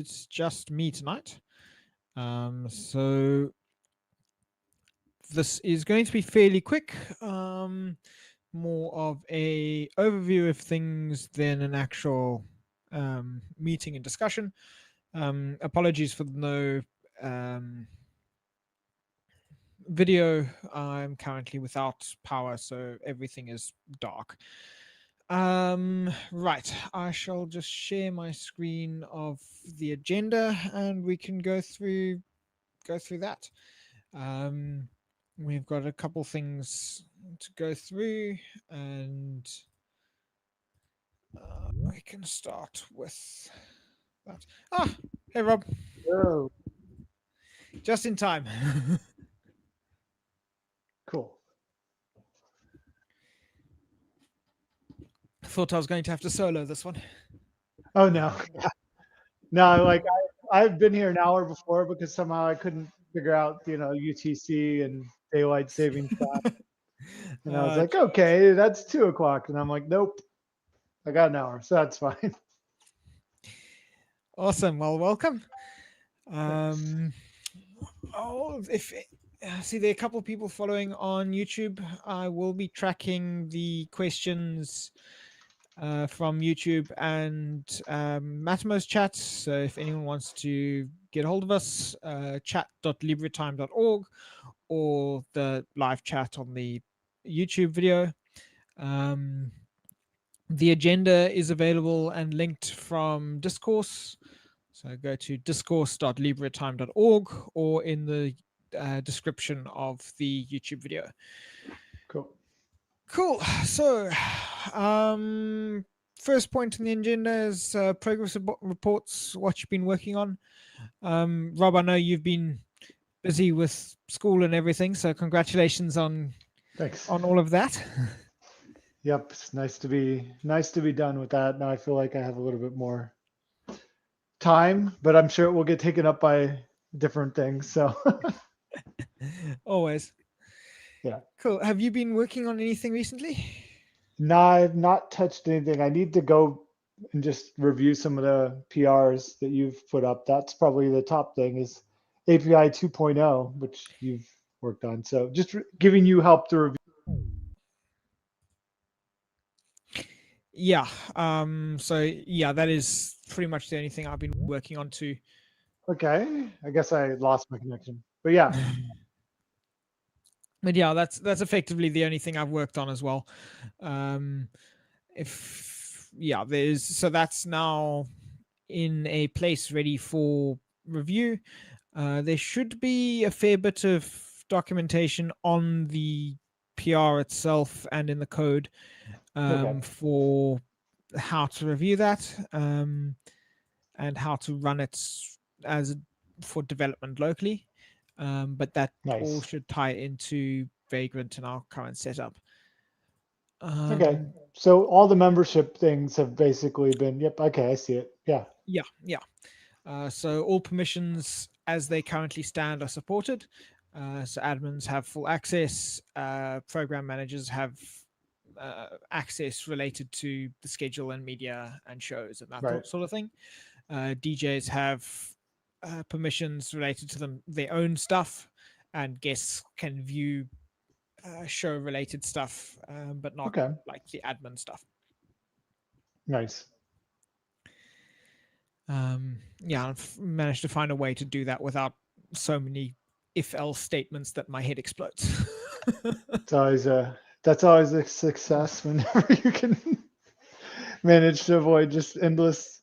it's just me tonight. So this is going to be fairly quick. More of a overview of things than an actual meeting and discussion. Apologies for no video. I'm currently without power, so everything is dark. Right, I shall just share my screen of the agenda and we can go through that. We've got a couple things to go through, and we can start with that. Hey Rob. Oh, Just in time. cool. Thought I was going to have to solo this one. Oh no, no. Like I've been here an hour before because somehow I couldn't figure out, UTC and daylight savings time, and I was like, okay, that's 2 o'clock, and I'm like, nope, I got an hour, so that's fine. Awesome. Well, welcome. Thanks. If see, there are a couple of people following on YouTube. I will be tracking the questions from YouTube and Matimo's chat. So if anyone wants to get hold of us, chat.libretime.org or the live chat on the YouTube video. The agenda is available and linked from Discourse. So go to discourse.libretime.org or in the description of the YouTube video. Cool. So, first point in the agenda is progress reports, what you've been working on. Rob, I know you've been busy with school and everything, so congratulations on Thanks. on all of that. Yep, it's nice to be done with that. Now I feel like I have a little bit more time, but I'm sure it will get taken up by different things. So Always. yeah. Cool. Have you been working on anything recently? No, I've not touched anything. I need to go and just review some of the PRs that you've put up. That's probably the top thing is API 2.0, which you've worked on. So just giving you help to review. Yeah. So yeah, that is pretty much the only thing I've been working on too. Okay. I guess I lost my connection. But yeah. But yeah, that's effectively the only thing I've worked on as well. If yeah, there's so that's now in a place ready for review. There should be a fair bit of documentation on the PR itself and in the code Okay. for how to review that and how to run it as for development locally. But that all Nice. should tie into Vagrant in our current setup. Okay. So all the membership things have basically been, yep. Okay. I see it. Yeah. Yeah. So all permissions as they currently stand are supported. So admins have full access. Program managers have access related to the schedule and media and shows and that Right. sort of thing. DJs have permissions related to their own stuff, and guests can view show related stuff, but not Okay. like the admin stuff. Nice. Yeah, I've managed to find a way to do that without so many if else statements that my head explodes. It's always that's always a success whenever you can manage to avoid just endless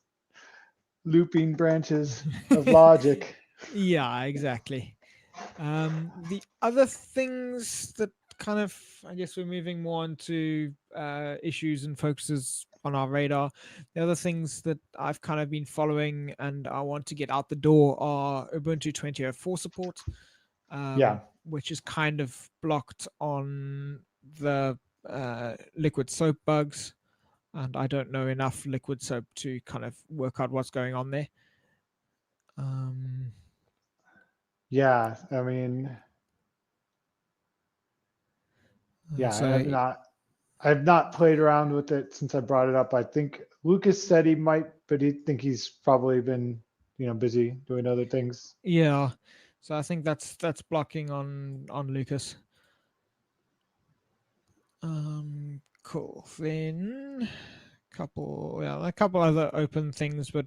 looping branches of logic. Yeah, exactly. The other things that kind of, I guess we're moving more onto issues and focuses on our radar. The other things that I've kind of been following and I want to get out the door are Ubuntu 20.04 support, Yeah. which is kind of blocked on the liquid soap bugs. And I don't know enough liquid soap to kind of work out what's going on there. Yeah. I mean, yeah, So I've not played around with it since I brought it up. I think Lucas said he might, but he think he's probably been busy doing other things. Yeah. So I think that's blocking on Lucas. Cool. Then a couple other open things, but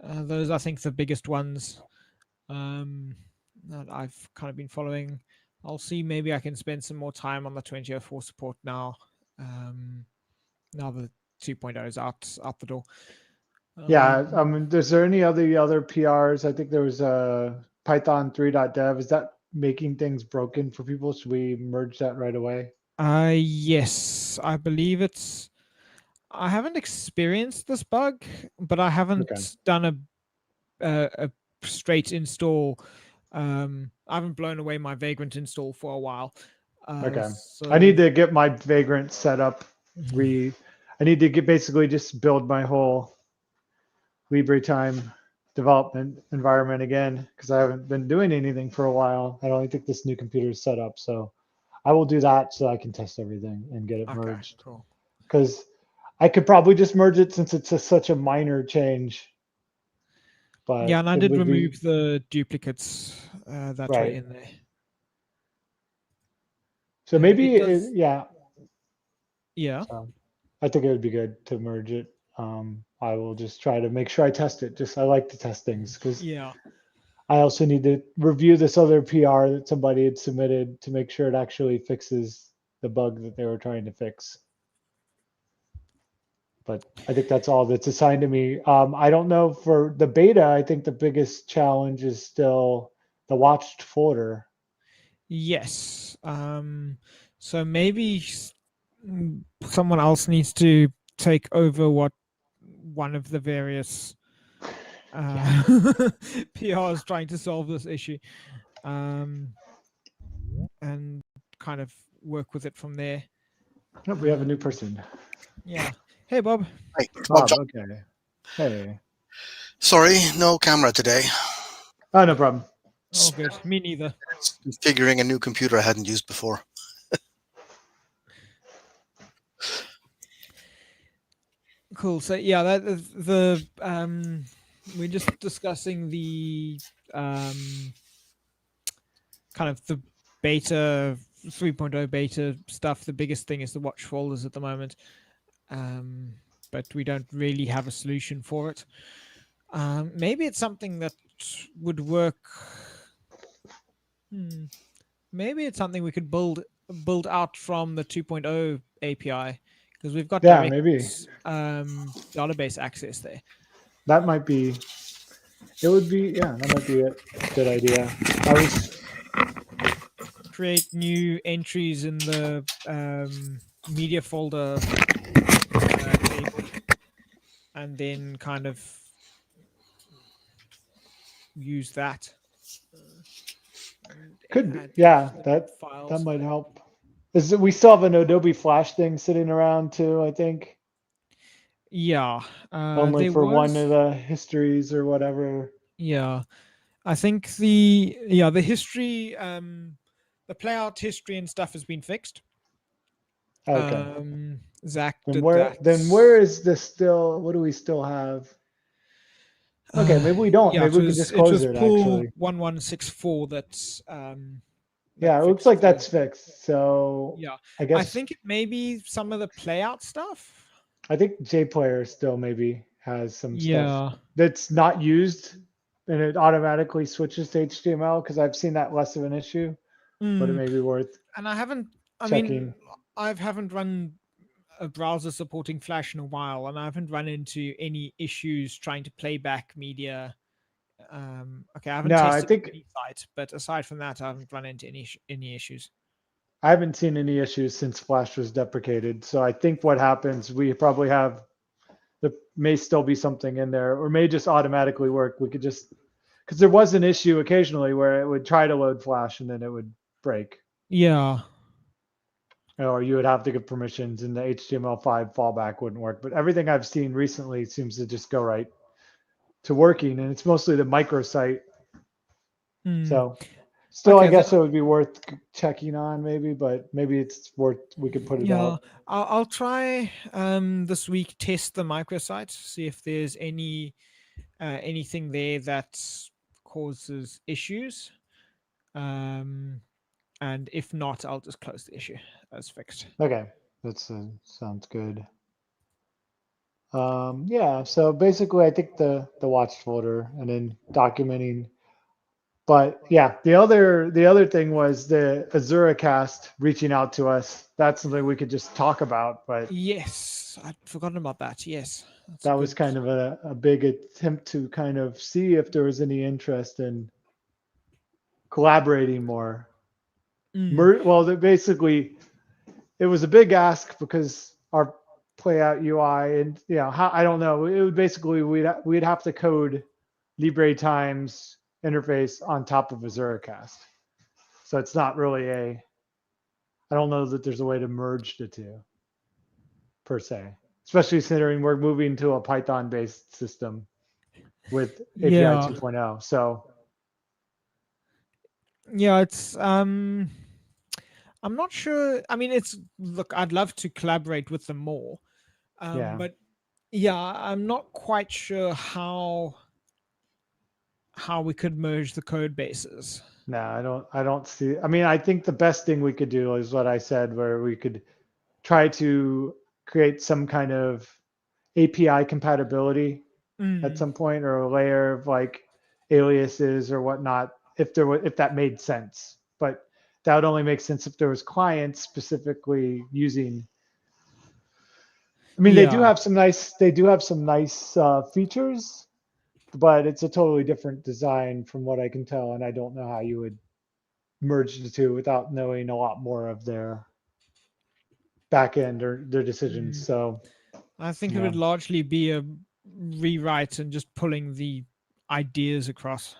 those I think the biggest ones that I've kind of been following. I'll see maybe I can spend some more time on the 2004 support now. Now the 2.0 is out the door. Yeah, I mean, is there any other PRs? I think there was Python 3.dev. Is that making things broken for people? Should we merge that right away? Yes, I believe it's. I haven't experienced this bug, but I Okay. haven't done a straight install. I haven't blown away my Vagrant install for a while. Okay. I So need to get my Vagrant set up. I need to basically just build my whole LibreTime development environment again because I haven't been doing anything for a while. I don't think this new computer is set up, so I will do that so I can test everything and get it okay, merged. cool. Because I could probably just merge it since it's such a minor change, Yeah, but and I it did would be remove the duplicates that were right. in there. So It maybe, does. yeah. Yeah. So I think it would be good to merge it. I will just try to make sure I test it. Just I like to test things because Yeah. I also need to review this other PR that somebody had submitted to make sure it actually fixes the bug that they were trying to fix. But I think that's all that's assigned to me. I don't know for the beta. I think the biggest challenge is still the watched folder. Yes. So maybe someone else needs to take over what one of the various Yeah, uh, PRs trying to solve this issue, um, and kind of work with it from there. nope, we have a new Um, person. yeah. Hey, Bob. Hi, it's Bob Bob, John. okay. Hey. Sorry, no camera today. Oh, no problem. All good. Me neither. Configuring a new computer I hadn't used before. Cool. So yeah, that the we're just discussing the kind of the beta 3.0 beta stuff. The biggest thing is the watch folders at the moment, but we don't really have a solution for it. Maybe it's something that would work. Maybe it's something we could build out from the 2.0 API because we've got Yeah, direct maybe database access there. that might be. It would be. Yeah, that might be a good idea. I was. Create new entries in the media folder table, and then kind of use that and Could be. add Yeah, that files. might help. Is it, we still have an Adobe Flash thing sitting around too? I think Yeah, only there for one of was. the histories or whatever. Yeah, I think the history, the playout history and stuff has been fixed. Okay. Zach Then did where that. then where is this still? What do we still have? Okay, maybe we don't. Yeah, Maybe it we could was just it close was it pool actually. 1164 that Yeah, it looks like fixed the. that's fixed. So Yeah, I I guess think it may be some of the playout stuff. I think JPlayer still maybe has some stuff Yeah. that's not used and it automatically switches to HTML because I've seen that less of an issue, but it Mm. may be worth And I haven't. I mean, checking. I haven't run a browser supporting Flash in a while, and I haven't run into any issues trying to play back media. Okay, I haven't No, I tested think any site, but aside from that, I haven't run into any issues. I haven't seen any issues since Flash was deprecated. So I think what happens, we probably have there may still be something in there or may just automatically work. We could just because there was an issue occasionally where it would try to load Flash and then it would break. Yeah. Or you would have to give permissions and the HTML5 fallback wouldn't work. But everything I've seen recently seems to just go right to working. And it's mostly the microsite. Mm. So still, I Okay. Then, guess it would be worth checking on maybe, but maybe it's worth, we could put it yeah, out. I'll try this week test the microsite, see if there's any anything there that causes issues. And if not, I'll just close the issue as fixed. Okay, that's sounds good. Yeah, so basically, I think the watch folder and then documenting. But yeah, the other thing was the Azura cast reaching out to us. That's something we could just talk about, but Yes, I'd forgotten about that. Yes, that's a that was good. kind of a big attempt to kind of see if there was any interest in collaborating more. Mm, Well, basically, it was a big ask because our playout UI and how I don't know. It would basically we'd have to code LibreTime's interface on top of AzuraCast. So it's not really I don't know that there's a way to merge the two per se, especially considering we're moving to a Python based system with API yeah, 2.0. So yeah. It's I'm not sure. I mean, it's look. I'd love to collaborate with them more, yeah, but yeah, I'm not quite sure how we could merge the code bases. no, I don't see. I mean, I think the best thing we could do is what I said, where we could try to create some kind of API compatibility at Mm, some point, or a layer of like aliases or whatnot, if that made sense. But that would only make sense if there was clients specifically using. I mean, yeah, they do have some nice features, but it's a totally different design from what I can tell, and I don't know how you would merge the two without knowing a lot more of their back end or their decisions. mm. So I think it yeah. would largely be a rewrite and just pulling the ideas across.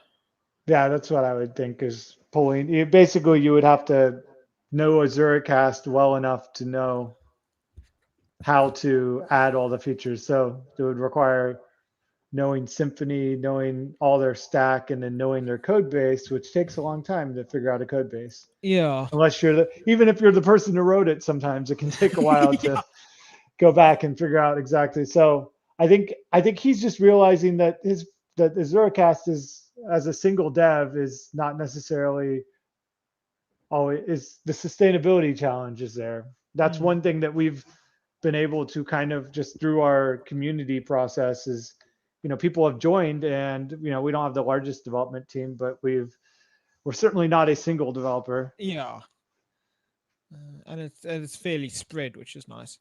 Yeah, that's what I would think is pulling. Basically, you would have to know AzuraCast well enough to know how to add all the features. So it would require knowing Symfony, knowing all their stack, and then knowing their code base, which takes a long time to figure out a code base. Yeah. Unless even if you're the person who wrote it, sometimes it can take a while Yeah. to go back and figure out exactly. So I think he's just realizing that that AzuraCast is as a single dev is not necessarily always is the sustainability challenge is there. That's Mm. one thing that we've been able to kind of just through our community process is, people have joined and, we don't have the largest development team, but we're certainly not a single developer. Yeah. And it's fairly spread, which is nice.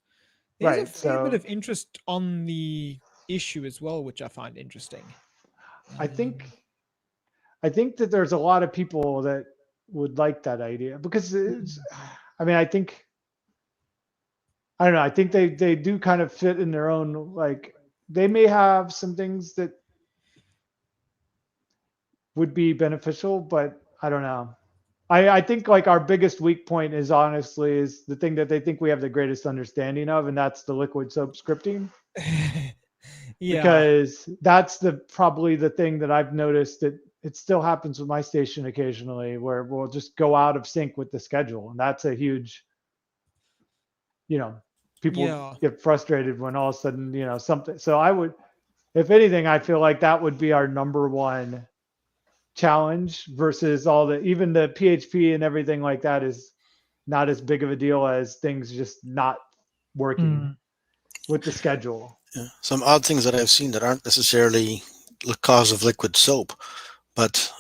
There's a Right. fair bit So of interest on the issue as well, which I find interesting. I think Um, I think that there's a lot of people that would like that idea because mm, I mean, I don't know. I think they do kind of fit in their own, like, they may have some things that would be beneficial, but I don't know. I think like our biggest weak point is honestly is the thing that they think we have the greatest understanding of, and that's the liquid soap scripting, yeah. because that's probably the thing that I've noticed that it still happens with my station occasionally where we'll just go out of sync with the schedule. And that's a huge, you know, people Yeah. get frustrated when all of a sudden, something. So if anything, I feel like that would be our number one challenge versus even the PHP and everything like that is not as big of a deal as things just not working Mm. with the schedule. Yeah. Some odd things that I've seen that aren't necessarily the cause of liquid soap, but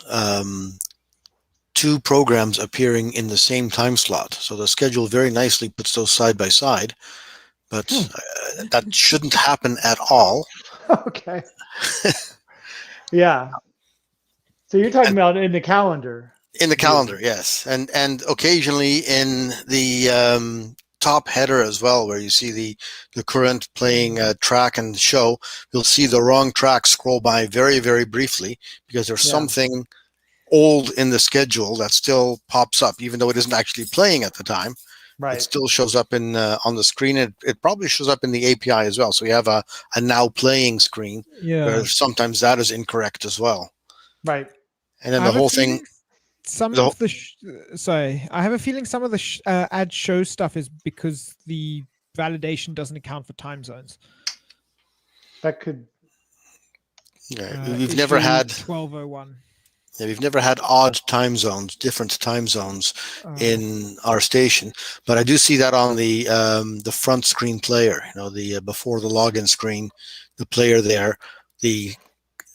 two programs appearing in the same time slot. So the schedule very nicely puts those side by side, but that shouldn't happen at all. Okay. Yeah. So you're talking And about in the calendar in the calendar, view. yes, and occasionally in the top header as well, where you see the current playing track and show, you'll see the wrong track scroll by very, very briefly because there's Yeah. something old in the schedule that still pops up, even though it isn't actually playing at the time. It Right. still shows up on the screen. It probably shows up in the API as well. So you have a now playing screen where Yeah. sometimes that is incorrect as well. Right. And then I the have a whole thing, feeling some the, of the sorry, I have a feeling some of the add show stuff is because the validation doesn't account for time zones. That could We've never issue had 1201. we've never had odd time zones, different time zones in our station. But I do see that on the front screen player. The before the login screen, the player there, the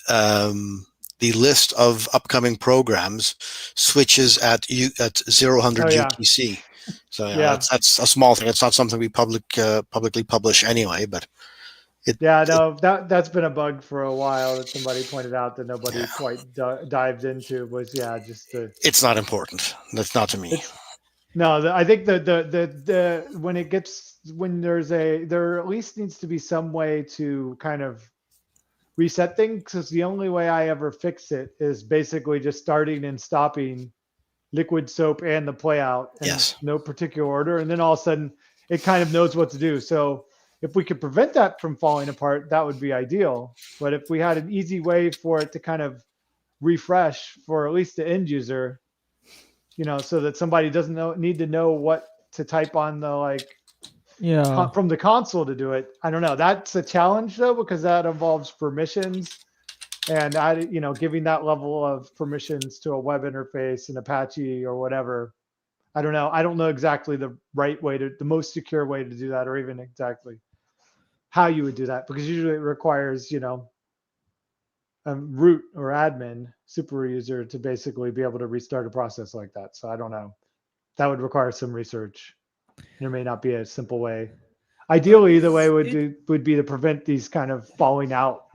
the list of upcoming programs switches at 0100 Oh yeah, UTC. So yeah, that's a small thing. It's not something we publicly publish anyway, but it, yeah. it No, that's been a bug for a while that somebody pointed out that nobody yeah, quite dived into. Was just the it's not important. That's not to me. it's no. I think the when it gets when there at least needs to be some way to kind of reset things, because the only way I ever fix it is basically just starting and stopping liquid soap and the play out in Yes. no particular order, and then all of a sudden it kind of knows what to do. So if we could prevent that from falling apart, that would be ideal. But if we had an easy way for it to kind of refresh for at least the end user, so that somebody doesn't need to know what to type on the Yeah. from the console to do it. I don't know. That's a challenge though, because that involves permissions, and giving that level of permissions to a web interface in Apache or whatever. I don't know. I don't know exactly the most secure way to do that, or even exactly how you would do that, because usually it requires, root or admin super user to basically be able to restart a process like that. So I don't know. That would require some research. There may not be a simple way. Ideally, the way would be to prevent these kind of falling out.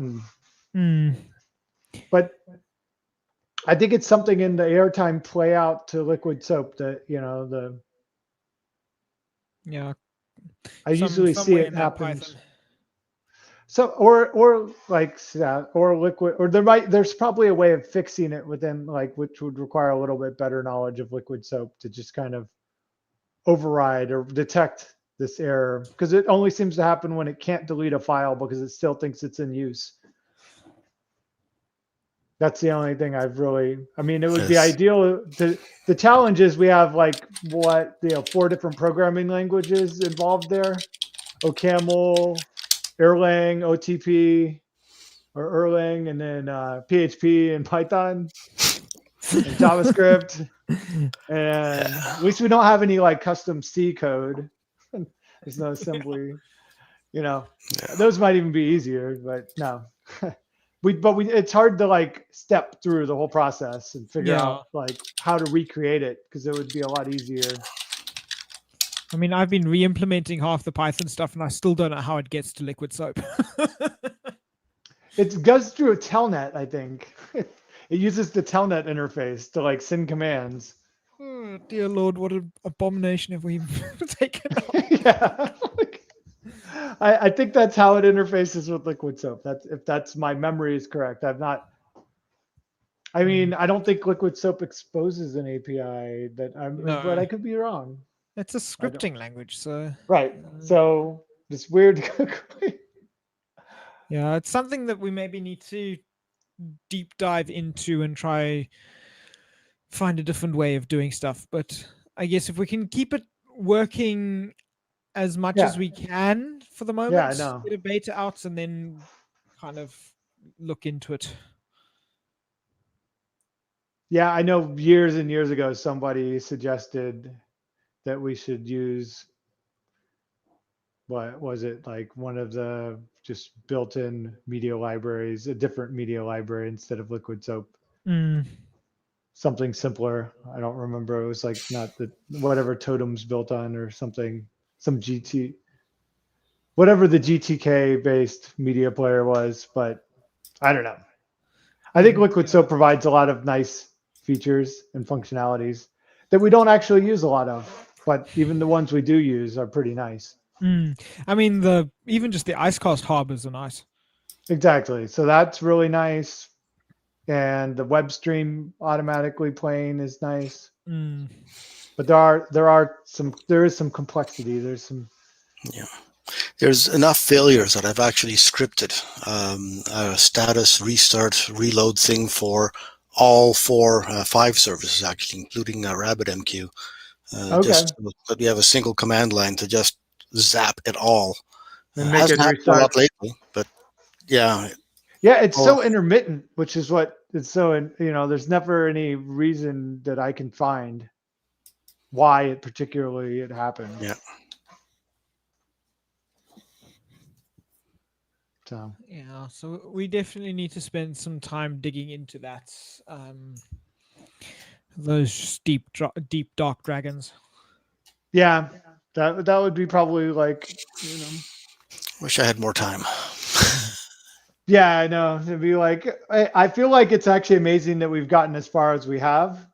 But I think it's something in the airtime play out to liquid soap that Yeah. I usually some see way it in that happens. Python. So or like that, or liquid, or there's probably a way of fixing it within, which would require a little bit better knowledge of liquid soap to just kind of override or detect this error, because it only seems to happen when it can't delete a file because it still thinks it's in use. That's the only thing I mean, it would be Yes. ideal the challenge is we have 4 different programming languages involved there. OCaml, Erlang, OTP, or Erlang, and then PHP and Python and JavaScript. And at least we don't have any custom C code. There's no assembly. Those might even be easier, but no. It's hard to step through the whole process and figure out how to recreate it, because it would be a lot easier. I mean, I've been re-implementing half the Python stuff, and I still don't know how it gets to liquid soap. It goes through a telnet, I think. It uses the telnet interface to send commands. Oh, dear Lord, what an abomination have we taken on? Yeah. I think that's how it interfaces with liquid soap. If that's my memory is correct. I mean, I don't think liquid soap exposes an API but I could be wrong. It's a scripting language, so right. So it's weird. Yeah, it's something that we maybe need to deep dive into and try find a different way of doing stuff. But I guess if we can keep it working as much as we can for the moment, get a beta out and then kind of look into it. Yeah, I know years and years ago somebody suggested that we should use, what was it, one of the just built-in media libraries, a different media library instead of liquid soap. Something simpler. I don't remember. It was not the whatever Totem's built on, or something, some GT, whatever the GTK based media player was, but I don't know. I think liquid soap provides a lot of nice features and functionalities that we don't actually use a lot of, but even the ones we do use are pretty nice. I mean, even just the Icecast harbors are nice. Exactly. So that's really nice. And the web stream automatically playing is nice. But there is some complexity. There's enough failures that I've actually scripted a status restart reload thing for all 5 services, actually, including RabbitMQ. Just so that we have a single command line to just zap it all. And make Hasn't it happened a restart. lot lately, but yeah. Yeah, it's Oh. so intermittent, which is what it's so. There's never any reason that I can find why it particularly it happened. Yeah. So Yeah, so we definitely need to spend some time digging into that. Those deep dark dragons. yeah, that would be probably like Wish I had more time. Yeah, I know. It'd be like I feel like it's actually amazing that we've gotten as far as we have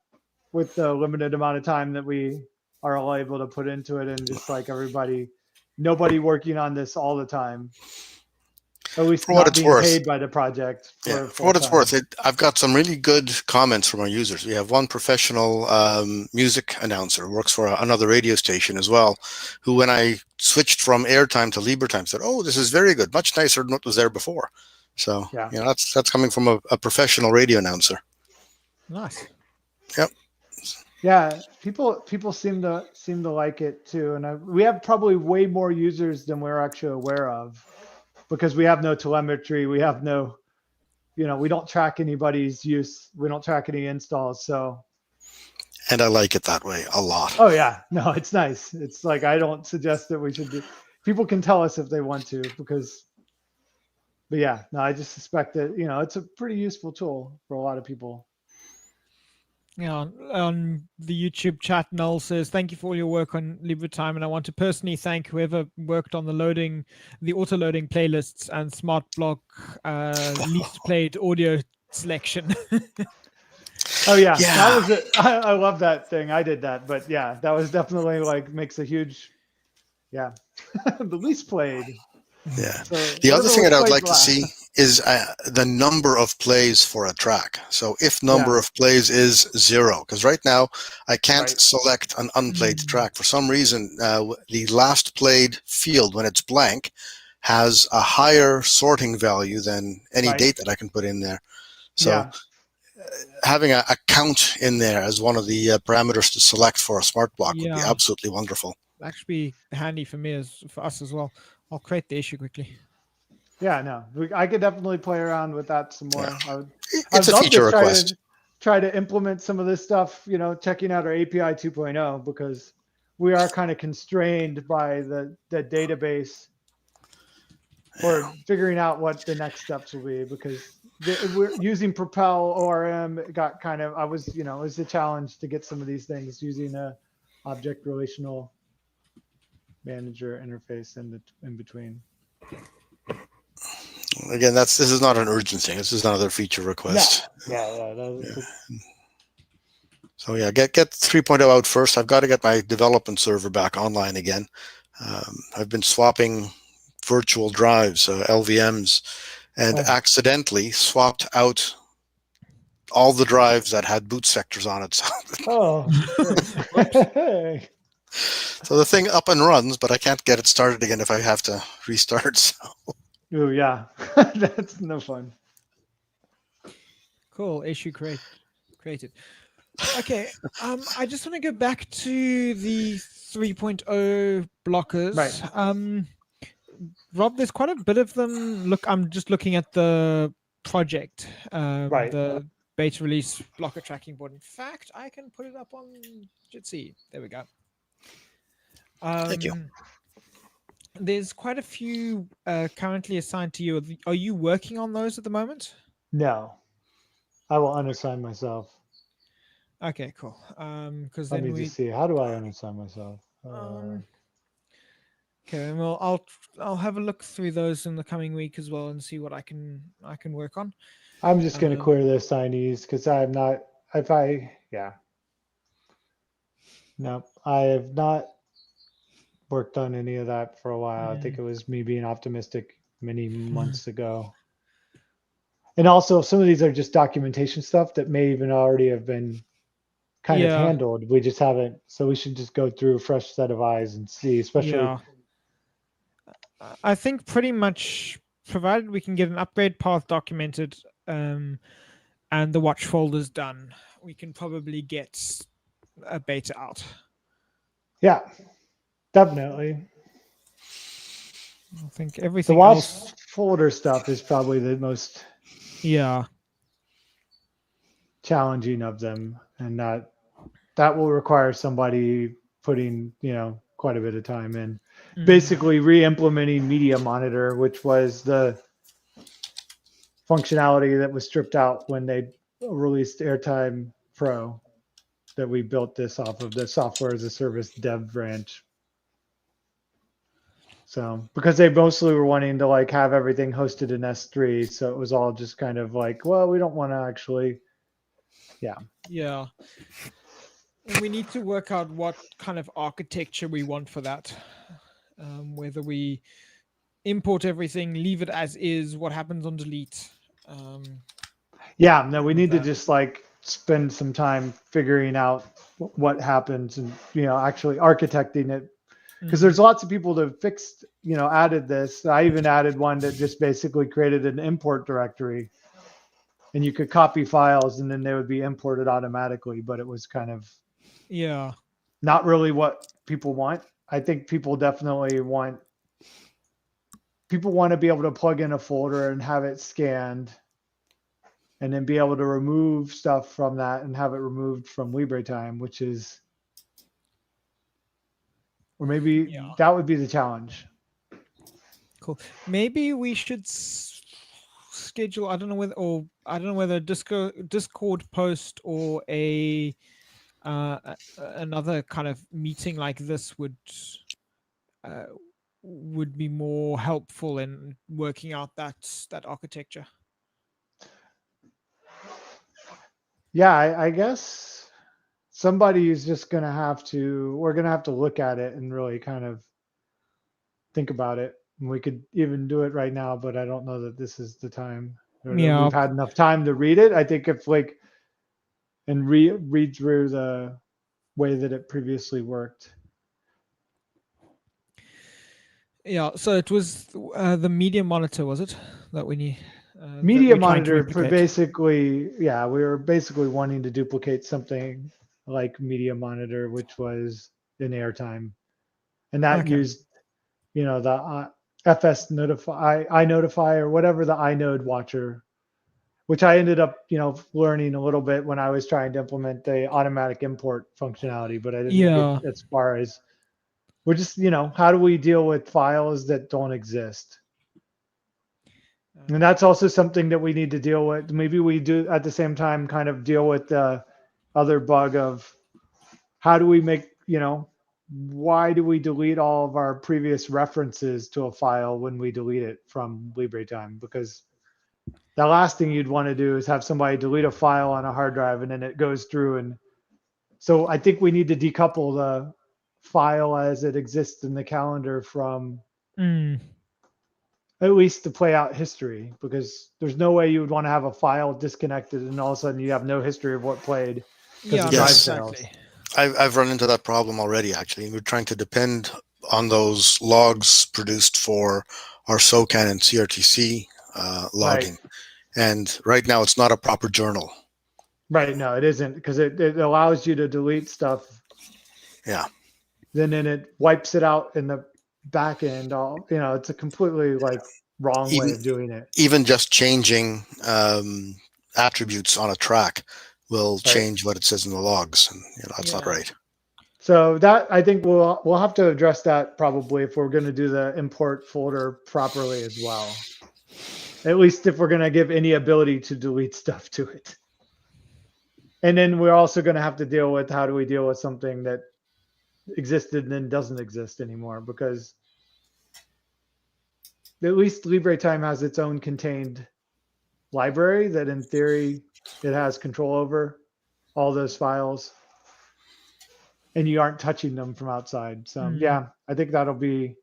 with the limited amount of time that we are all able to put into it, and just like nobody working on this all the time. At least For what not it's being worth. paid by the project Yeah, for for full what it's time. worth, I've got some really good comments from our users. We have one professional music announcer who works for another radio station as well, who, when I switched from airtime to LibreTime, said, "Oh, this is very good, much nicer than what was there before." So, Yeah. that's coming from a professional radio announcer. Nice. Yep. Yeah, people seem to like it too, and we have probably way more users than we're actually aware of, because we have no telemetry, we have no, we don't track anybody's use, we don't track any installs, so. And I like it that way a lot. Oh yeah, no, it's nice. It's like I don't suggest that we should do. People can tell us if they want to, but yeah, no, I just suspect that it's a pretty useful tool for a lot of people. Yeah, on the YouTube chat, Noel says, "Thank you for all your work on LibreTime, and I want to personally thank whoever worked on the auto-loading playlists and smart block least played audio selection." Oh yeah, Yeah. that was it. I love that thing. I did that, but yeah, that was definitely makes a huge, yeah, the least played. Yeah. So The other thing that I would played like to last. see is the number of plays for a track. So if number of plays is 0, because right now I can't select an unplayed track. For some reason, the last played field, when it's blank, has a higher sorting value than any date that I can put in there. So having a count in there as one of the parameters to select for a smart block would be absolutely wonderful. Actually handy for us as well. I'll create the issue quickly. Yeah, no, I could definitely play around with that some more. Yeah. I'd a love feature to request. try to implement some of this stuff, checking out our API 2.0, because we are kind of constrained by the database, or figuring out what the next steps will be, because we're using Propel ORM. It got kind of, it was a challenge to get some of these things using a object relational manager interface in between. Again, this is not an urgent thing. This is another feature request. So yeah, get 3.0 out first. I've got to get my development server back online again. I've been swapping virtual drives, LVMs, and accidentally swapped out all the drives that had boot sectors on it. So the thing up and runs, but I can't get it started again if I have to restart. So. Oh yeah, that's no fun. Cool, issue created. Okay, I just want to go back to the 3.0 blockers. Rob, there's quite a bit of them. Look, I'm just looking at the project, the beta release blocker tracking board. In fact, I can put it up on Jitsi. There we go. Thank you. There's quite a few currently assigned to you. Are you working on those at the moment? No, I will unassign myself. Okay, cool. Because let then me just see. How do I unassign myself? Okay, well, I'll have a look through those in the coming week as well and see what I can work on. I'm just going to clear the assignees, because I'm not. No, I have not worked on any of that for a while. I think it was me being optimistic many months ago. And also, some of these are just documentation stuff that may even already have been kind of handled. We just haven't. So we should just go through a fresh set of eyes and see, especially. I think pretty much, provided we can get an upgrade path documented and the watch folders done, we can probably get a beta out. Yeah, definitely. I think everything the watch else. folder stuff is probably the most Yeah. challenging of them, and that will require somebody putting quite a bit of time in. Basically, re-implementing Media Monitor, which was the functionality that was stripped out when they released Airtime Pro, that we built this off of the software as a service dev branch. So because they mostly were wanting to like have everything hosted in S3, so it was all just kind of like, well, we don't want to actually, yeah. Yeah. And we need to work out what kind of architecture we want for that. Whether we import everything, leave it as is, what happens on delete. Yeah, no, we All of need to that. just like spend some time figuring out what happens, and actually architecting it, because there's lots of people that fixed, added this. I even added one that just basically created an import directory, and you could copy files and then they would be imported automatically, but it was kind of Yeah. not really what people want. I think people definitely want to be able to plug in a folder and have it scanned, and then be able to remove stuff from that and have it removed from LibreTime, which is, or maybe Yeah. that would be the challenge. Cool. Maybe we should schedule. I don't know whether Discord post or another kind of meeting like this uh, would be more helpful in working out that architecture. Yeah, I guess somebody is just going to have to, we're going to have to look at it and really kind of think about it. And we could even do it right now, but I don't know that this is the time, or that Yeah. we've had enough time to read it. I think if like, and read through the way that it previously worked. Yeah. So it was the media monitor, was it, that we need that Media we're trying to Monitor replicate? basically, yeah, we were basically wanting to duplicate something like Media Monitor, which was in Airtime, and that Okay. used, the FS Notify, iNotify, or whatever the iNode watcher, which I ended up, learning a little bit when I was trying to implement the automatic import functionality, but I didn't get Yeah. as far as, we're just, how do we deal with files that don't exist? And that's also something that we need to deal with. Maybe we do at the same time kind of deal with the other bug of how do we make, why do we delete all of our previous references to a file when we delete it from LibreTime? Because the last thing you'd want to do is have somebody delete a file on a hard drive and then it goes through. And so I think we need to decouple the file as it exists in the calendar from at least to play out history, because there's no way you would want to have a file disconnected and all of a sudden you have no history of what played because Yeah. the No. drive Yes, fails. Exactly. I've run into that problem already. Actually, we're trying to depend on those logs produced for our SOCAN and CRTC logging, and right now it's not a proper journal. Right. No, it isn't, because it allows you to delete stuff. Yeah. Then it wipes it out in the back end. It's a completely like wrong way Even of doing it. even just changing attributes on a track will Right. change what it says in the logs, and that's not Yeah. right. So that, I think we'll have to address that probably if we're going to do the import folder properly as well. At least if we're going to give any ability to delete stuff to it. And then we're also going to have to deal with, how do we deal with something that existed and then doesn't exist anymore? Because at least LibreTime has its own contained library that in theory it has control over all those files, and you aren't touching them from outside. So yeah, I think that'll be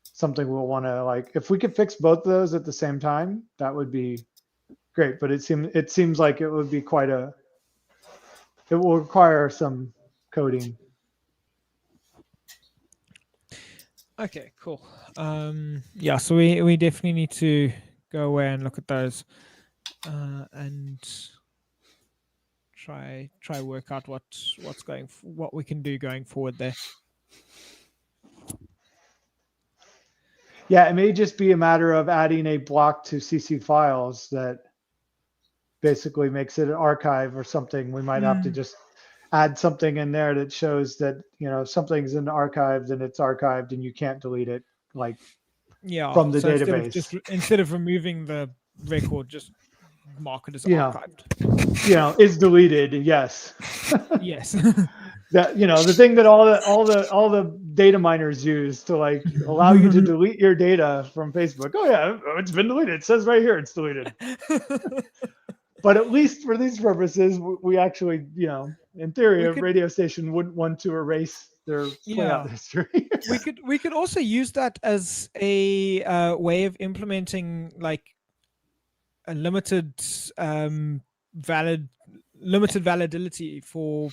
something we'll want to, like, if we could fix both of those at the same time, that would be great. But it seems like it would be it will require some coding. Okay. Cool. Yeah. So we definitely need to go away and look at those, and try work out what's what we can do going forward there. Yeah, it may just be a matter of adding a block to CC files that basically makes it an archive or something. We might have to just add something in there that shows that, if something's in the archive, then it's archived and you can't delete it, like from the So database. instead of removing the record, just mark it as You know, archived. is deleted. Yes. Yes. That the thing that all the data miners use to like allow you to delete your data from Facebook. Oh yeah, it's been deleted. It says right here it's deleted. But at least for these purposes, we actually, in theory, a radio station wouldn't want to erase their playout history. we could also use that as a way of implementing like a limited validity for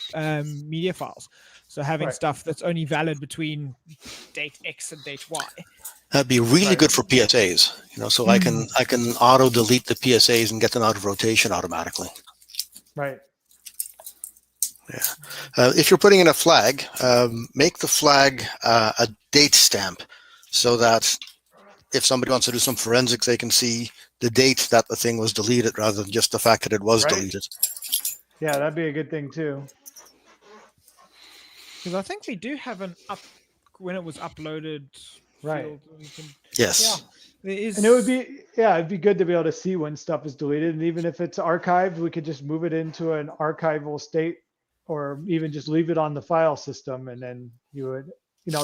media files. So having Right. stuff that's only valid between date X and date Y. That'd be really good for PSAs, so I can auto delete the PSAs and get them out of rotation automatically. Right. Yeah. If you're putting in a flag, make the flag a date stamp so that if somebody wants to do some forensics, they can see the date that the thing was deleted rather than just the fact that it was deleted. Yeah, that'd be a good thing too. Because I think we do have an when it was uploaded field. Yes. There is. And it'd be good to be able to see when stuff is deleted. And even if it's archived, we could just move it into an archival state or even just leave it on the file system. And then you would,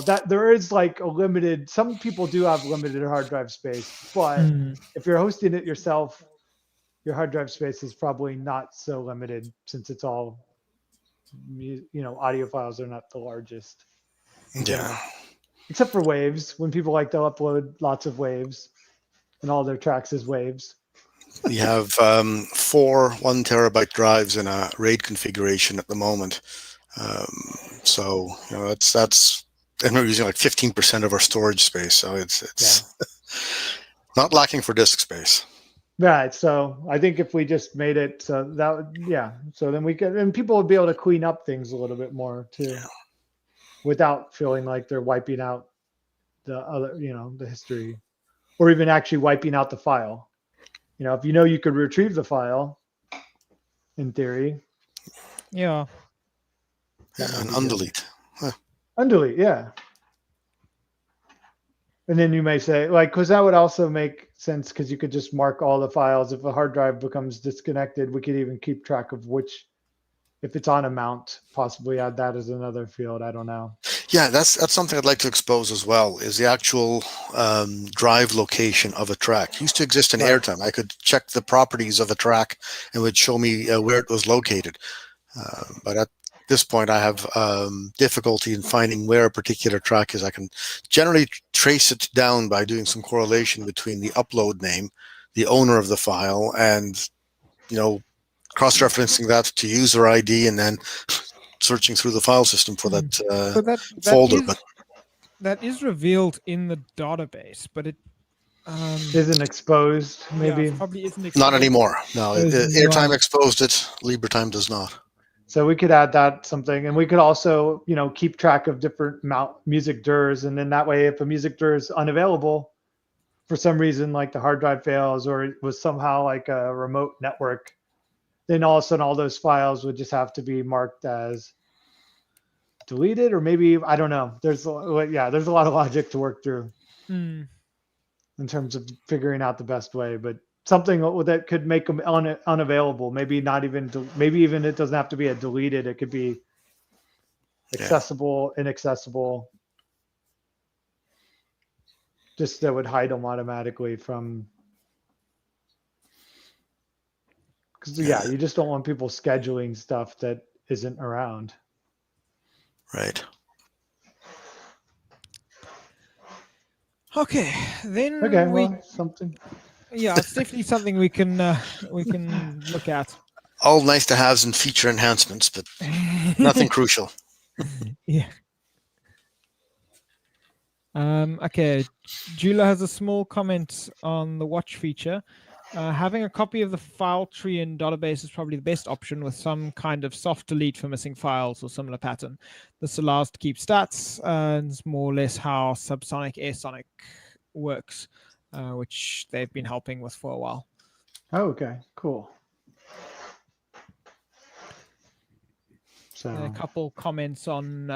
that there is like a limited, some people do have limited hard drive space, but if you're hosting it yourself, your hard drive space is probably not so limited since it's all, audio files are not the largest. Yeah. Except for waves, when people like to upload lots of waves and all their tracks as waves. We have 4 1 terabyte drives in a RAID configuration at the moment. So, that's, and we're using like 15% of our storage space. So it's not lacking for disk space. Right. So I think if we just made it so that, so then and people would be able to clean up things a little bit more too, without feeling like they're wiping out the other, the history, or even actually wiping out the file. If you could retrieve the file, in theory. Yeah. And undelete. Undelete, yeah. And then you may say, because that would also make sense, because you could just mark all the files. If a hard drive becomes disconnected, we could even keep track of if it's on a mount, possibly add that as another field. I don't know. Yeah, that's something I'd like to expose as well, is the actual drive location of a track. It used to exist in airtime. I could check the properties of a track and it would show me where it was located. But at this point, I have difficulty in finding where a particular track is. I can generally trace it down by doing some correlation between the upload name, the owner of the file, and cross-referencing that to user ID, and then searching through the file system for that folder. That is revealed in the database, but it isn't exposed. Maybe probably isn't exposed. Not anymore. No, airtime exposed it. LibreTime does not. So we could add that something, and we could also, keep track of different music DIRs, and then that way, if a music DIR is unavailable for some reason, like the hard drive fails, or it was somehow like a remote network, then all of a sudden all those files would just have to be marked as deleted, or maybe, I don't know. There's a lot of logic to work through in terms of figuring out the best way, but something that could make them unavailable. Maybe not even, maybe even it doesn't have to be a deleted. It could be accessible, inaccessible. Just that would hide them automatically from. Because you just don't want people scheduling stuff that isn't around. Right. Okay, then something. Yeah, it's definitely something we can look at. All nice to haves and feature enhancements, but nothing crucial. Yeah. Okay, Jula has a small comment on the watch feature. Having a copy of the file tree in database is probably the best option, with some kind of soft delete for missing files or similar pattern. This allows to keep stats, and it's more or less how subsonic airsonic works, which they've been helping with for a while. Oh, okay, cool. So a couple comments on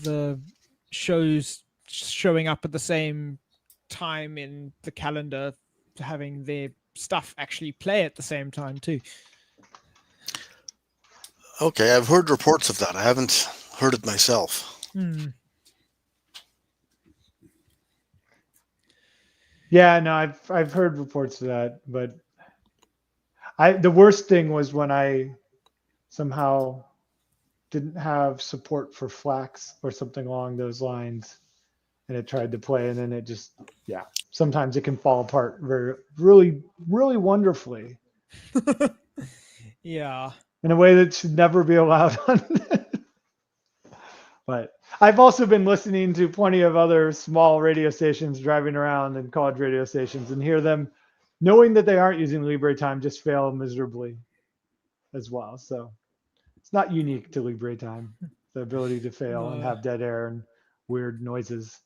the shows showing up at the same time in the calendar, having their stuff actually play at the same time too. Okay, I've heard reports of that. I haven't heard it myself. yeah, no, I've heard reports of that, but the worst thing was when I somehow didn't have support for Flax or something along those lines, and it tried to play, and then it just, yeah, sometimes it can fall apart really, really wonderfully Yeah. in a way that should never be allowed on. But I've also been listening to plenty of other small radio stations driving around and college radio stations and hear them knowing that they aren't using LibreTime just fail miserably as well. So it's not unique to LibreTime, the ability to fail and No. have dead air and weird noises.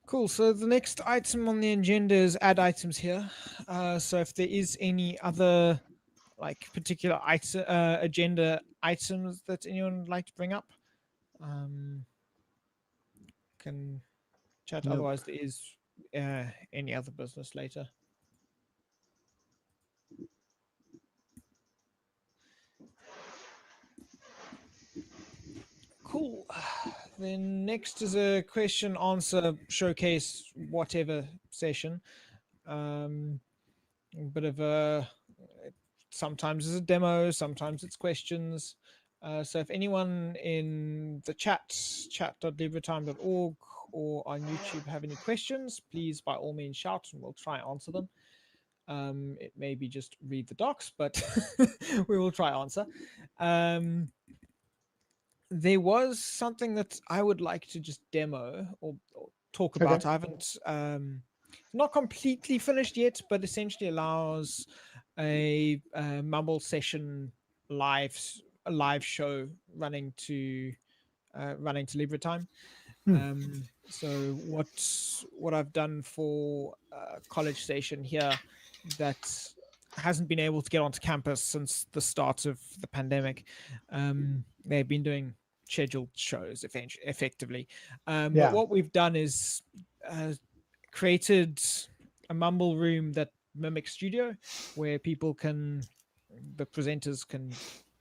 Cool. So the next item on the agenda is add items here. So if there is any other like particular item, agenda items that anyone would like to bring up, can chat. Nope. Otherwise, there is any other business later. Cool. Then next is a question answer showcase whatever session. A bit of a, sometimes it's a demo, sometimes it's questions. So if anyone in the chat.libretime.org or on YouTube have any questions, please by all means shout and we'll try and answer them. It may be just read the docs, but we will try answer. There was something that I would like to just demo or talk about. Okay. I haven't not completely finished yet, but essentially allows a Mumble session a live show running to LibreTime. So what I've done for College Station here that hasn't been able to get onto campus since the start of the pandemic. They've been doing scheduled shows effectively. But what we've done is created a Mumble Room that mimics Studio, where the presenters can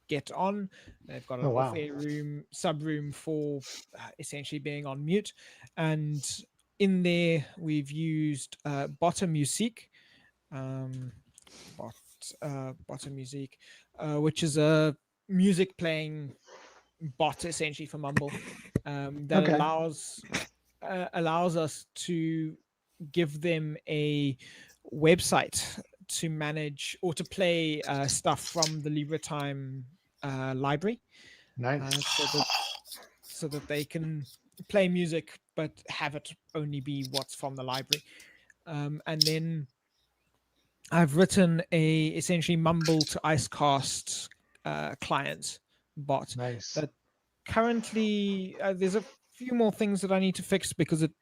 get on. They've got an off-air room, sub-room for essentially being on mute. And in there, we've used Bottom Music, Bottom Music, which is a music playing bot essentially for Mumble that allows us to give them a website to manage or to play stuff from the LibreTime library. Nice. So that they can play music but have it only be what's from the library. And then I've written a essentially Mumble to Icecast client bot. Nice. That currently there's a few more things that I need to fix because it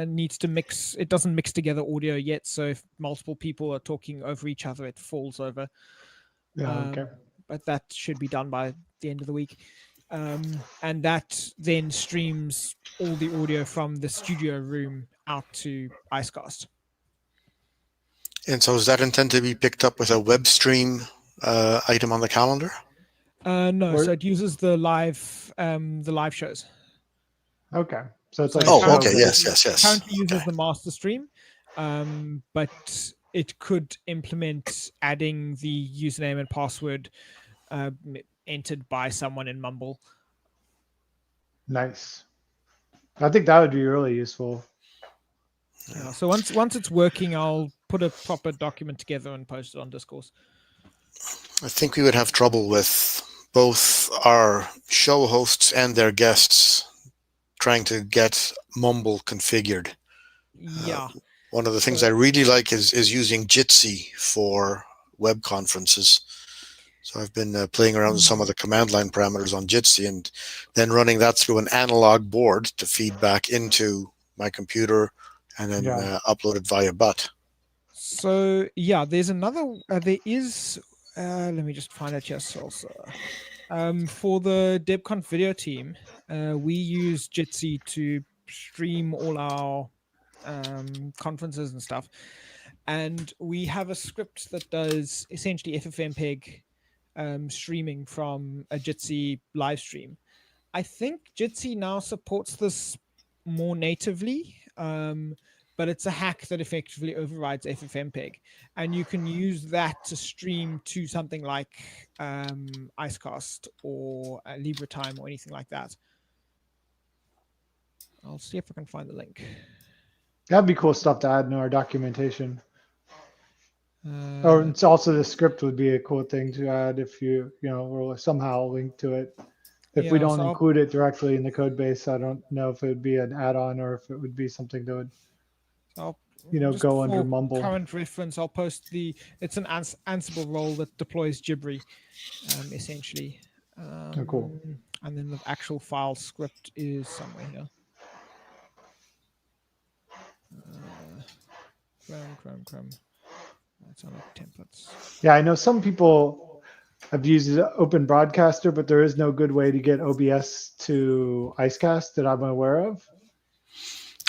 needs to mix. It doesn't mix together audio yet, so if multiple people are talking over each other, it falls over. Okay. But that should be done by the end of the week. And that then streams all the audio from the studio room out to Icecast. And so is that intended to be picked up with a web stream item on the calendar? No, so it uses the live shows. Okay. So it's like yes. Currently uses the master stream, but it could implement adding the username and password entered by someone in Mumble. Nice. I think that would be really useful. Yeah, so once it's working, I'll put a proper document together and post it on Discourse. I think we would have trouble with both our show hosts and their guests trying to get Mumble configured. Yeah. One of the things I really like is using Jitsi for web conferences. So I've been playing around with some of the command line parameters on Jitsi and then running that through an analog board to feed back into my computer and then upload it via BUT. So yeah, there's another. There is let me just find it here, Salsa. For the DebConf video team, we use Jitsi to stream all our conferences and stuff. And we have a script that does essentially FFmpeg streaming from a Jitsi live stream. I think Jitsi now supports this more natively, but it's a hack that effectively overrides FFmpeg, and you can use that to stream to something like Icecast or LibreTime or anything like that. I'll see if I can find the link. That'd be cool stuff to add in our documentation. Or it's also the script would be a cool thing to add if you will somehow link to it. If we don't include it directly in the code base, I don't know if it would be an add-on or if it would be something that would, go under Mumble. Current reference, I'll post it's an Ansible role that deploys Libre, essentially. Oh, cool. And then the actual file script is somewhere here. Chrome. That's on templates. Yeah, I know some people have used Open Broadcaster, but there is no good way to get OBS to Icecast that I'm aware of.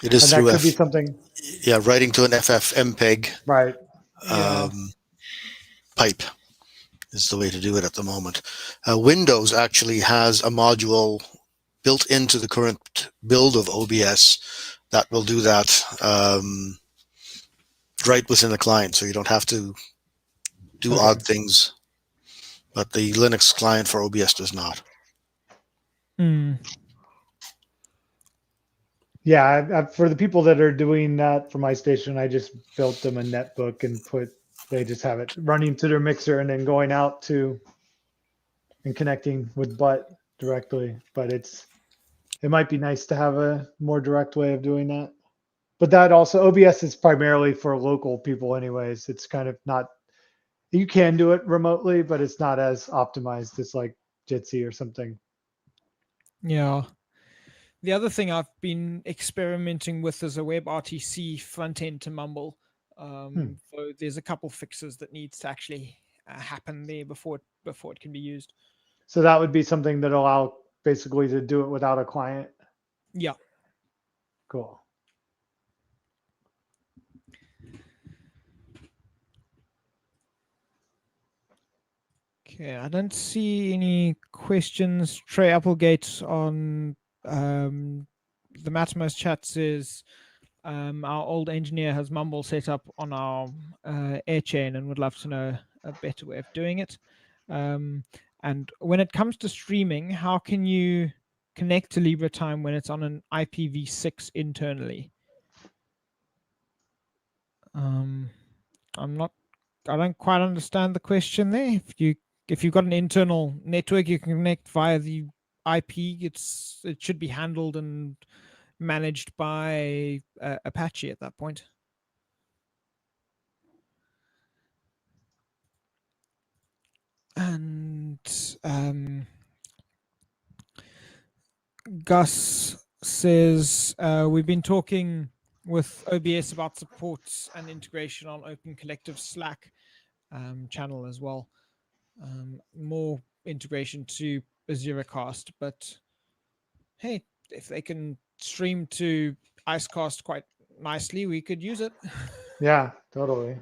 It is and through that could be something. Yeah, writing to an FFmpeg right pipe is the way to do it at the moment. Windows actually has a module built into the current build of OBS that will do that right within the client, so you don't have to do odd things. But the Linux client for OBS does not. Yeah, for the people that are doing that for my station, I just built them a netbook and they just have it running to their mixer and then going out to and connecting with butt directly. But it might be nice to have a more direct way of doing that. But that also, OBS is primarily for local people anyways. It's kind of not, you can do it remotely, but it's not as optimized as like Jitsi or something. Yeah. The other thing I've been experimenting with is a WebRTC front end to Mumble. So there's a couple fixes that needs to actually happen there before it can be used. So that would be something that allow basically to do it without a client. Yeah. Cool. Okay, I don't see any questions. Trey Applegate on the Mattermost chat says our old engineer has Mumble set up on our air chain and would love to know a better way of doing it. And when it comes to streaming, how can you connect to LibreTime when it's on an IPv6 internally? I don't quite understand the question there. If you've got an internal network, you can connect via the IP. It should be handled and managed by Apache at that point. And Gus says we've been talking with OBS about supports and integration on Open Collective Slack channel as well. More integration to Azuracast, but hey, if they can stream to Icecast quite nicely, we could use it. Yeah, totally.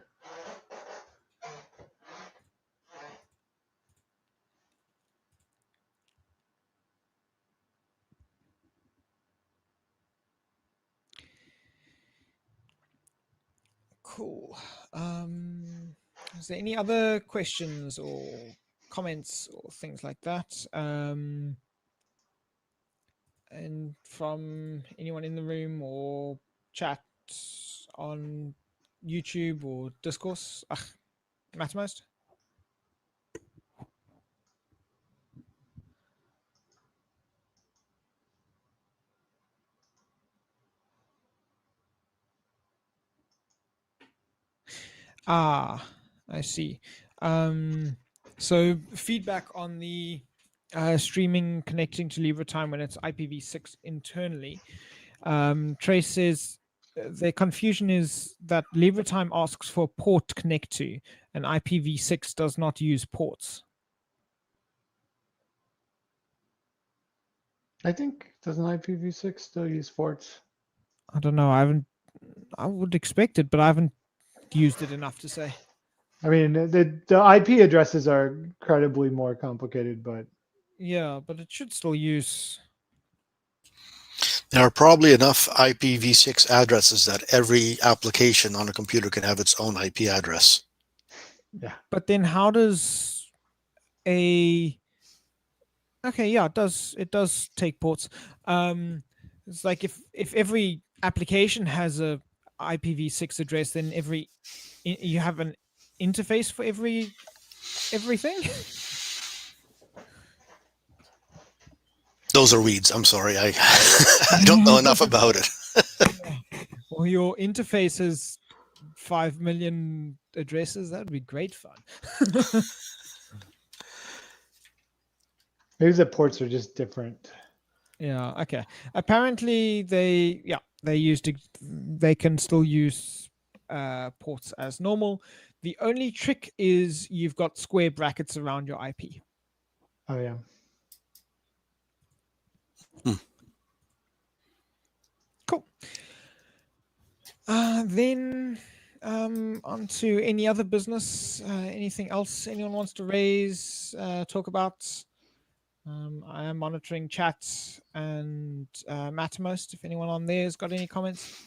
Cool. Is there any other questions or comments or things like that? And from anyone in the room or chat on YouTube or discourse? Mattermost? I see. So feedback on the streaming connecting to LibreTime when it's IPv6 internally. Trace says the confusion is that LibreTime asks for port to connect to, and IPv6 does not use ports. I think, doesn't IPv6 still use ports? I don't know. I would expect it, but I haven't used it enough to say. I mean, the IP addresses are incredibly more complicated, but Yeah, but it should still use. There are probably enough IPv6 addresses that every application on a computer can have its own IP address. yeah. But then how does a okay, yeah, it does take ports. It's like if every application has a IPv6 address, then you have an interface for everything. Those are weeds. I'm sorry. I don't know enough about it. Well, your interface has 5 million addresses. That would be great fun. Maybe the ports are just different. Yeah. Okay. Apparently, they can still use ports as normal. The only trick is you've got square brackets around your IP. Oh yeah. Cool. Then on to any other business. Anything else anyone wants to raise, talk about? I am monitoring chat and Mattermost. If anyone on there has got any comments.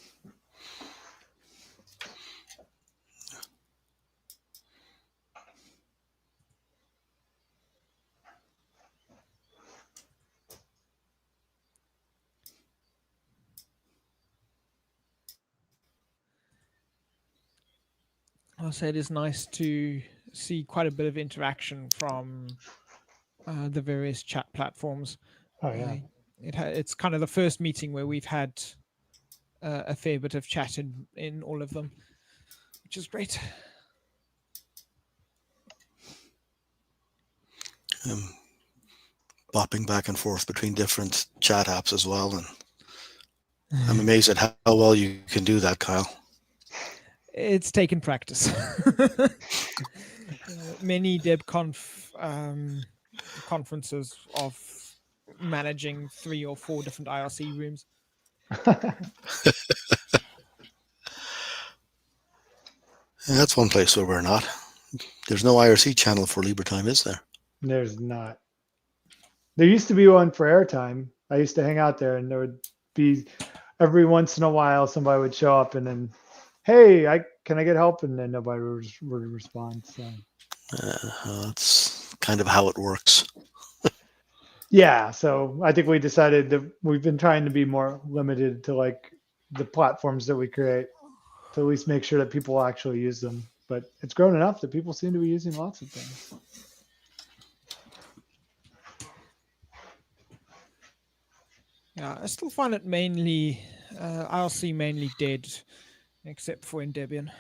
I'll say it is nice to see quite a bit of interaction from the various chat platforms. Oh yeah. It's kind of the first meeting where we've had a fair bit of chat in all of them, which is great. Bopping back and forth between different chat apps as well, and I'm amazed at how well you can do that, Kyle. It's taken practice. Many DebConf conferences of managing 3 or 4 different IRC rooms. And that's one place where we're not. There's no IRC channel for LibreTime, is there? There's not. There used to be one for airtime. I used to hang out there, and there would be every once in a while somebody would show up, and then, hey, can I get help? And then nobody would respond. So that's kind of how it works. yeah, so I think we decided that we've been trying to be more limited to like the platforms that we create to at least make sure that people actually use them. But it's grown enough that people seem to be using lots of things. Yeah, I still find it mainly IRC mainly dead, except for in Debian.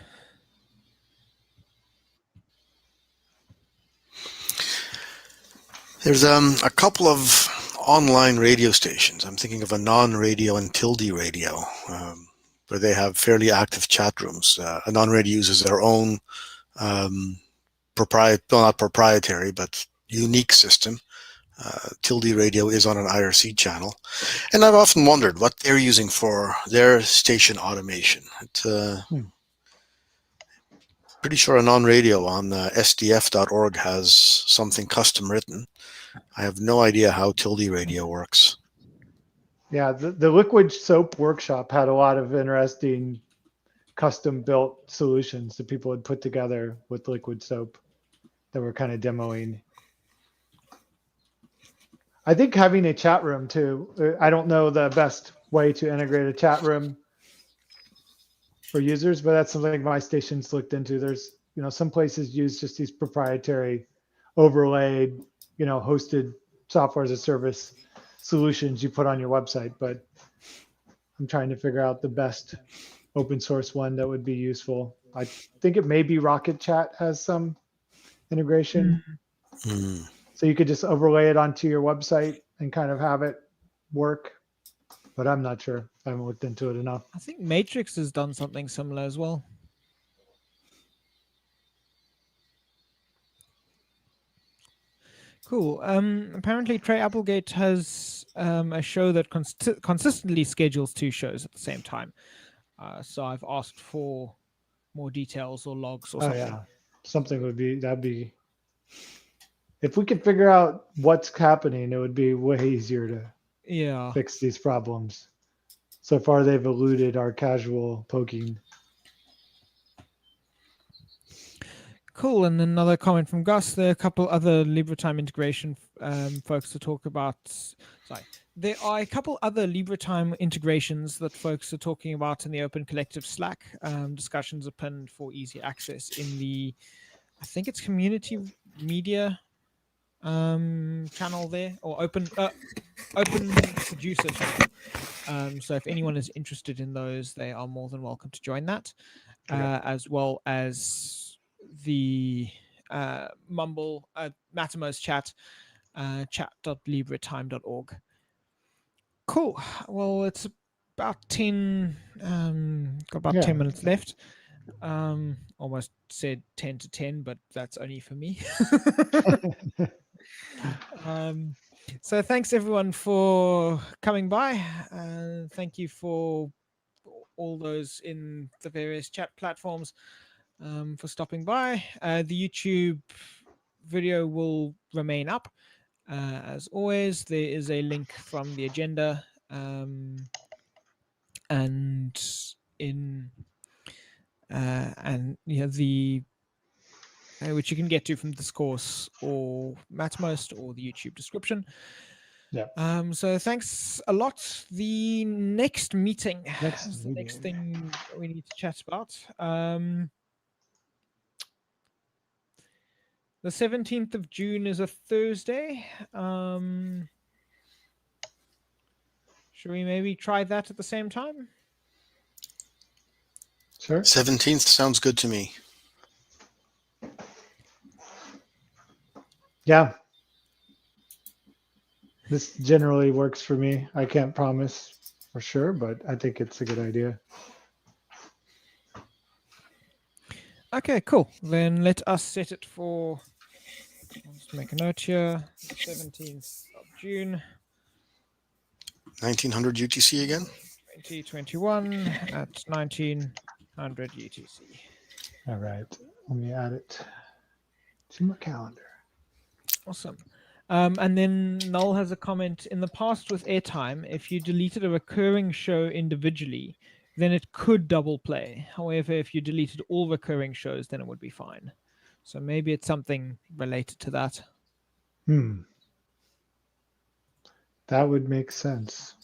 There's a couple of online radio stations. I'm thinking of a non-radio and Tilde radio, where they have fairly active chat rooms. A non-radio uses their own not proprietary, but unique system. Tilde radio is on an IRC channel. And I've often wondered what they're using for their station automation. Pretty sure a non-radio on sdf.org has something custom written. I have no idea how Tilde radio works. Yeah, the Liquid Soap workshop had a lot of interesting custom built solutions that people had put together with Liquid Soap that were kind of demoing. I think having a chat room too, I don't know the best way to integrate a chat room for users, but that's something my station's looked into. There's, some places use just these proprietary overlaid, hosted software as a service solutions you put on your website, but I'm trying to figure out the best open source one that would be useful. I think it may be Rocket Chat has some integration. So you could just overlay it onto your website and kind of have it work, but I'm not sure. I haven't looked into it enough. I think Matrix has done something similar as well. Cool. Apparently Trey Applegate has a show that consistently schedules 2 shows at the same time. So I've asked for more details or logs or something. Yeah, something that'd be. If we could figure out what's happening, it would be way easier to fix these problems. So far, they've eluded our casual poking. Cool. And another comment from Gus. There are a couple other LibreTime integration folks to talk about. Sorry. There are a couple other LibreTime integrations that folks are talking about in the Open Collective Slack. Discussions are pinned for easy access in the, I think it's community media channel there, or open producer channel. So if anyone is interested in those, they are more than welcome to join that, as well as the Mumble Mattermost chat, chat.libretime.org. Cool. Well, it's about 10 got about 10 minutes left. Almost said 10 to 10, but that's only for me. So thanks everyone for coming by. Thank you for all those in the various chat platforms for stopping by. The YouTube video will remain up. As always, there is a link from the agenda and in and the which you can get to from Discourse or Mattermost or the YouTube description. So thanks a lot. The next meeting is the next thing we need to chat about. The 17th of June is a Thursday. Should we maybe try that at the same time? Sure. 17th sounds good to me. Yeah. This generally works for me. I can't promise for sure, but I think it's a good idea. Okay, cool. Then let us set it for, let's make a note here, 17th of June. 1900 UTC again? 2021 at 1900 UTC. All right. Let me add it to my calendar. Awesome. And then Null has a comment. In the past with airtime, if you deleted a recurring show individually, then it could double play. However, if you deleted all recurring shows, then it would be fine. So maybe it's something related to that. That would make sense.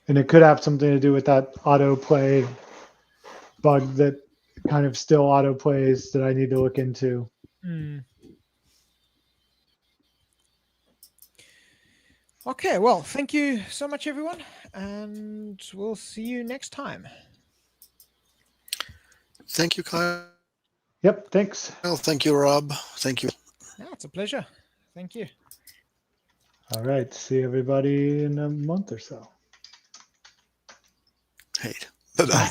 And it could have something to do with that autoplay bug that kind of still autoplays that I need to look into. Okay, well, thank you so much, everyone, and we'll see you next time. Thank you, Kyle. Yep, thanks. Well, thank you, Rob. Thank you. Yeah, it's a pleasure. Thank you. All right, see everybody in a month or so. Hey, bye-bye.